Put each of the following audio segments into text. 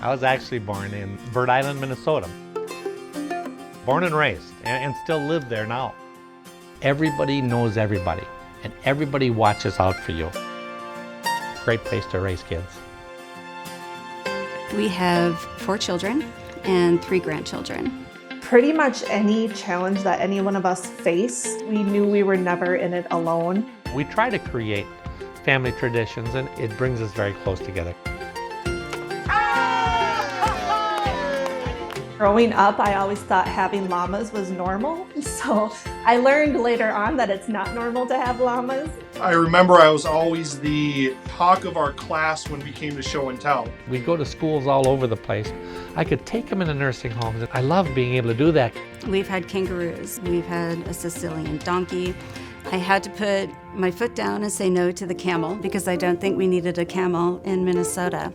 I was actually born in Bird Island, Minnesota. Born and raised, and still live there now. Everybody knows everybody, and everybody watches out for you. Great place to raise kids. We have 4 children and 3 grandchildren. Pretty much any challenge that any one of us face, we knew we were never in it alone. We try to create family traditions, and it brings us very close together. Growing up, I always thought having llamas was normal. So I learned later on that it's not normal to have llamas. I remember I was always the talk of our class when we came to show and tell. We'd go to schools all over the place. I could take them into nursing homes, and I love being able to do that. We've had kangaroos. We've had a Sicilian donkey. I had to put my foot down and say no to the camel because I don't think we needed a camel in Minnesota.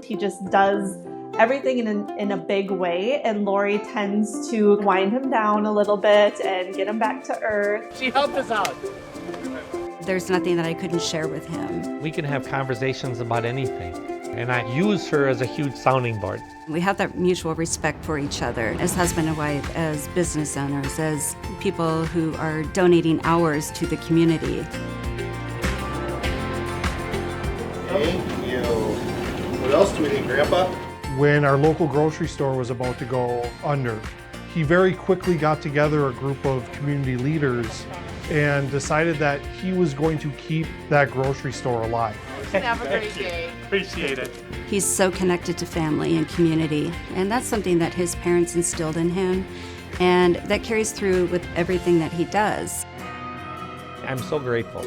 He just does everything in a big way, and Lori tends to wind him down a little bit and get him back to earth. She helped us out. There's nothing that I couldn't share with him. We can have conversations about anything, and I use her as a huge sounding board. We have that mutual respect for each other as husband and wife, as business owners, as people who are donating hours to the community. Thank you. What else do we need, Grandpa? When our local grocery store was about to go under, he very quickly got together a group of community leaders and decided that he was going to keep that grocery store alive. Have a great day. Appreciate it. He's so connected to family and community, and that's something that his parents instilled in him, and that carries through with everything that he does. I'm so grateful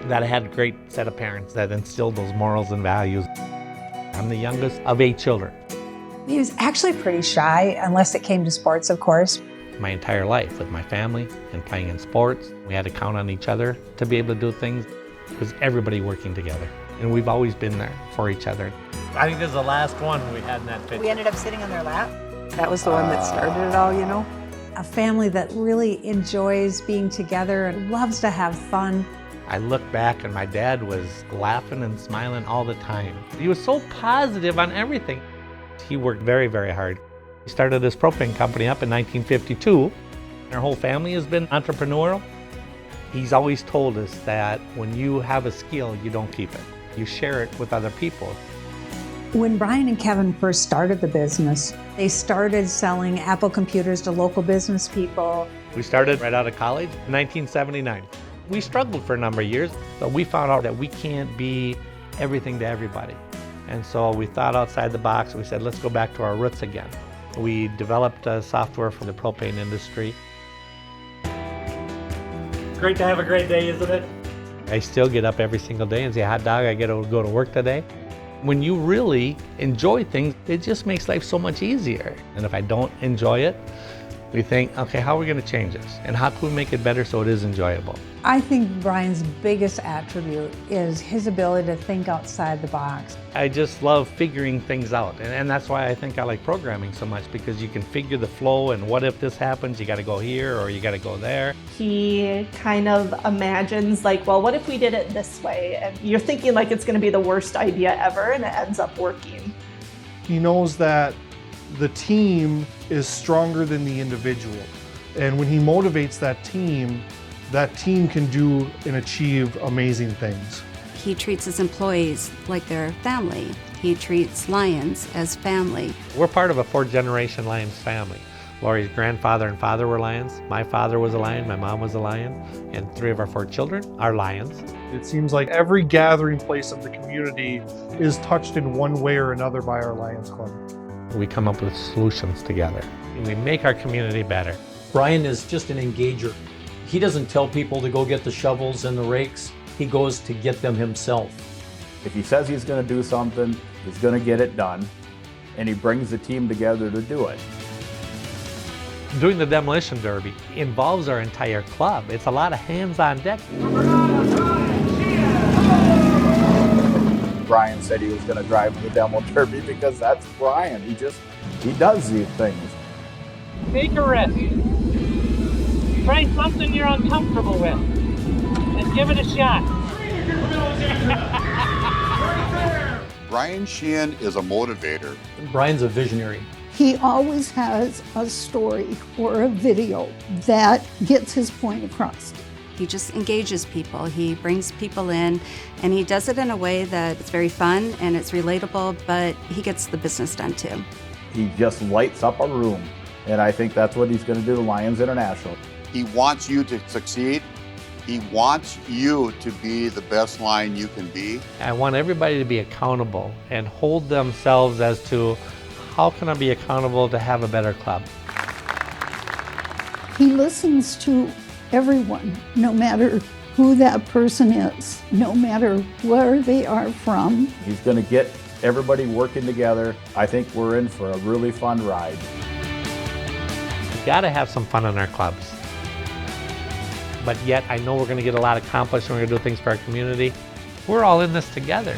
that I had a great set of parents that instilled those morals and values. I'm the youngest of 8 children. He was actually pretty shy, unless it came to sports, of course. My entire life with my family and playing in sports, we had to count on each other to be able to do things. It was everybody working together, and we've always been there for each other. I think this is the last one we had in that picture. We ended up sitting on their lap. That was the one that started it all, you know. A family that really enjoys being together and loves to have fun. I look back and my dad was laughing and smiling all the time. He was so positive on everything. He worked very, very hard. He started this propane company up in 1952. Our whole family has been entrepreneurial. He's always told us that when you have a skill, you don't keep it. You share it with other people. When Brian and Kevin first started the business, they started selling Apple computers to local business people. We started right out of college in 1979. We struggled for a number of years, but we found out that we can't be everything to everybody. And so we thought outside the box. We said, let's go back to our roots again. We developed software for the propane industry. Great to have a great day, isn't it? I still get up every single day and say, hot dog, I get to go to work today. When you really enjoy things, it just makes life so much easier. And if I don't enjoy it, we think, okay, how are we going to change this? And how can we make it better so it is enjoyable? I think Brian's biggest attribute is his ability to think outside the box. I just love figuring things out. And that's why I think I like programming so much, because you can figure the flow and what if this happens, you got to go here or you got to go there. He kind of imagines like, well, what if we did it this way? And you're thinking like it's going to be the worst idea ever, and it ends up working. He knows that the team is stronger than the individual. And when he motivates that team can do and achieve amazing things. He treats his employees like their family. He treats Lions as family. We're part of a 4th-generation Lions family. Lori's grandfather and father were Lions. My father was a Lion, my mom was a Lion, and 3 of our 4 children are Lions. It seems like every gathering place of the community is touched in one way or another by our Lions Club. We come up with solutions together. We make our community better. Brian is just an engager. He doesn't tell people to go get the shovels and the rakes. He goes to get them himself. If he says he's going to do something, he's going to get it done, and he brings the team together to do it. Doing the demolition derby involves our entire club. It's a lot of hands on deck. Brian said he was going to drive the demo derby because that's Brian. He does these things. Take a risk. Try something you're uncomfortable with and give it a shot. Brian Sheehan is a motivator. Brian's a visionary. He always has a story or a video that gets his point across. He just engages people. He brings people in, and he does it in a way that it's very fun and it's relatable, but he gets the business done too. He just lights up a room, and I think that's what he's going to do to Lions International. He wants you to succeed. He wants you to be the best Lion you can be. I want everybody to be accountable and hold themselves as to how can I be accountable to have a better club. He listens to everyone, no matter who that person is, no matter where they are from. He's going to get everybody working together. I think we're in for a really fun ride. We've got to have some fun in our clubs. But yet I know we're going to get a lot accomplished and we're going to do things for our community. We're all in this together.